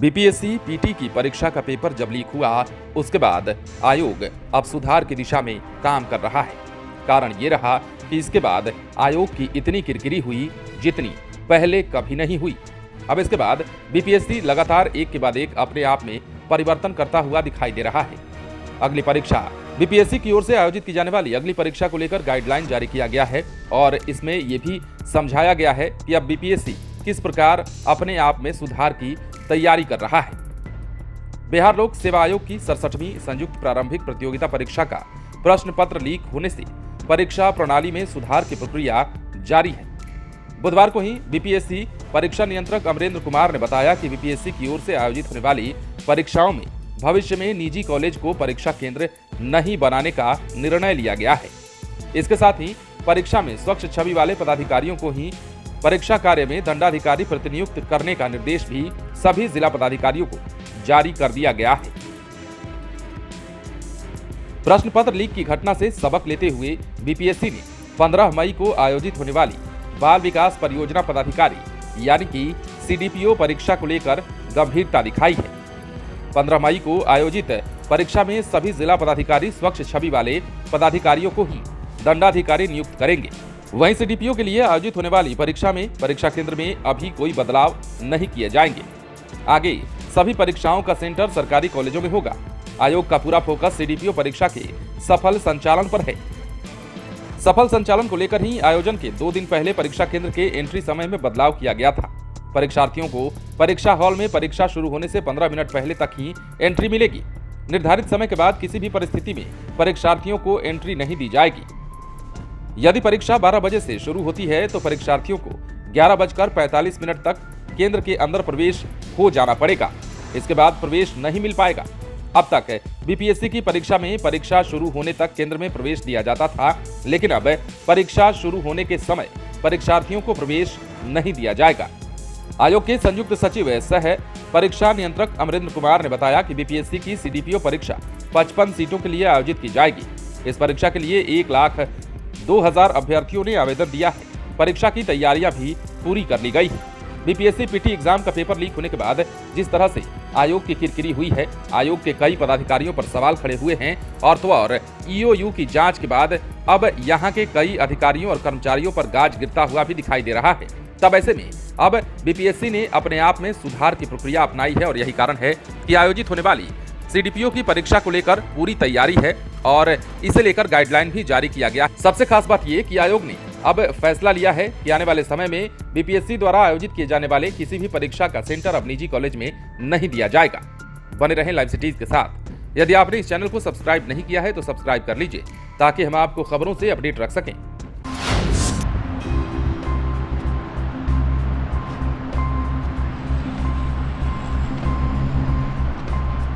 BPSC PT की परीक्षा का पेपर जब लीक हुआ उसके बाद आयोग अब सुधार की दिशा में काम कर रहा है। कारण ये रहा कि इसके बाद आयोग की इतनी किरकिरी हुई जितनी पहले कभी नहीं हुई। अब इसके बाद बीपीएससी लगातार एक के बाद एक अपने आप में परिवर्तन करता हुआ दिखाई दे रहा है। अगली परीक्षा बीपीएससी की ओर से आयोजित की जाने वाली अगली परीक्षा को लेकर गाइडलाइन जारी किया गया है और इसमें यह भी समझाया गया है कि अब बीपीएससी किस प्रकार अपने आप में सुधार की तैयारी कर रहा है। बिहार लोक सेवा आयोग की 67वीं संयुक्त प्रारंभिक प्रतियोगिता परीक्षा का प्रश्न पत्र लीक होने से परीक्षा प्रणाली में सुधार की प्रक्रिया जारी है। बुधवार को ही बीपीएससी परीक्षा नियंत्रक अमरेंद्र कुमार ने बताया कि बीपीएससी की ओर से आयोजित होने वाली परीक्षाओं में भविष्य में निजी कॉलेज को परीक्षा केंद्र नहीं बनाने का निर्णय लिया गया है। इसके साथ ही परीक्षा में स्वच्छ छवि वाले पदाधिकारियों को ही परीक्षा कार्य में दंडाधिकारी प्रतिनियुक्त करने का निर्देश भी सभी जिला पदाधिकारियों को जारी कर दिया गया है। प्रश्न पत्र लीक की घटना से सबक लेते हुए बीपीएससी ने 15 मई को आयोजित होने वाली बाल विकास परियोजना पदाधिकारी यानी कि सीडीपीओ परीक्षा को लेकर गंभीरता दिखाई है। 15 मई को आयोजित परीक्षा में सभी जिला पदाधिकारी स्वच्छ छवि वाले पदाधिकारियों को ही दंडाधिकारी नियुक्त करेंगे। वहीं सीडीपीओ के लिए आयोजित होने वाली परीक्षा में परीक्षा केंद्र में अभी कोई बदलाव नहीं किए जाएंगे। आगे सभी परीक्षाओं का सेंटर सरकारी कॉलेजों में होगा। आयोग का पूरा फोकस सीडीपीओ परीक्षा के सफल संचालन पर है। सफल संचालन को लेकर ही आयोजन के 2 दिन पहले परीक्षा केंद्र के एंट्री समय में बदलाव किया गया था। परीक्षार्थियों को परीक्षा हॉल में परीक्षा शुरू होने से 15 मिनट पहले तक ही एंट्री मिलेगी। निर्धारित समय के बाद किसी भी परिस्थिति में परीक्षार्थियों को एंट्री नहीं दी जाएगी। यदि परीक्षा 12 बजे से शुरू होती है तो परीक्षार्थियों को 11:45 तक केंद्र के अंदर प्रवेश हो जाना पड़ेगा। इसके बाद प्रवेश नहीं मिल पाएगा। अब तक बीपीएससी की परीक्षा में परीक्षा शुरू होने तक केंद्र में प्रवेश दिया जाता था, लेकिन अब परीक्षा शुरू होने के समय परीक्षार्थियों को प्रवेश नहीं दिया जाएगा। आयोग के संयुक्त सचिव सह परीक्षा नियंत्रक अमरेंद्र कुमार ने बताया कि बीपीएससी की सीडीपीओ परीक्षा 55 सीटों के लिए आयोजित की जाएगी। इस परीक्षा के लिए 1,02,000 अभ्यर्थियों ने आवेदन दिया है। परीक्षा की तैयारियां भी पूरी कर ली गई है। बीपीएससी पीटी एग्जाम का पेपर लीक होने के बाद जिस तरह से आयोग की किरकिरी हुई है, आयोग के कई पदाधिकारियों पर सवाल खड़े हुए हैं और तो और ईओयू की जांच के बाद अब यहां के कई अधिकारियों और कर्मचारियों पर गाज गिरता हुआ भी दिखाई दे रहा है। तब ऐसे में अब बीपीएससी ने अपने आप में सुधार की प्रक्रिया अपनाई है और यही कारण है कि आयोजित होने वाली सीडीपीओ की परीक्षा को लेकर पूरी तैयारी है और इसे लेकर गाइडलाइन भी जारी किया गया। सबसे खास बात यह कि आयोग ने अब फैसला लिया है कि आने वाले समय में बीपीएससी द्वारा आयोजित किए जाने वाले किसी भी परीक्षा का सेंटर अब निजी कॉलेज में नहीं दिया जाएगा। बने रहें लाइव सिटीज के साथ। यदि आपने इस चैनल को सब्सक्राइब नहीं किया है तो सब्सक्राइब कर लीजिए ताकि हम आपको खबरों से अपडेट रख सकें।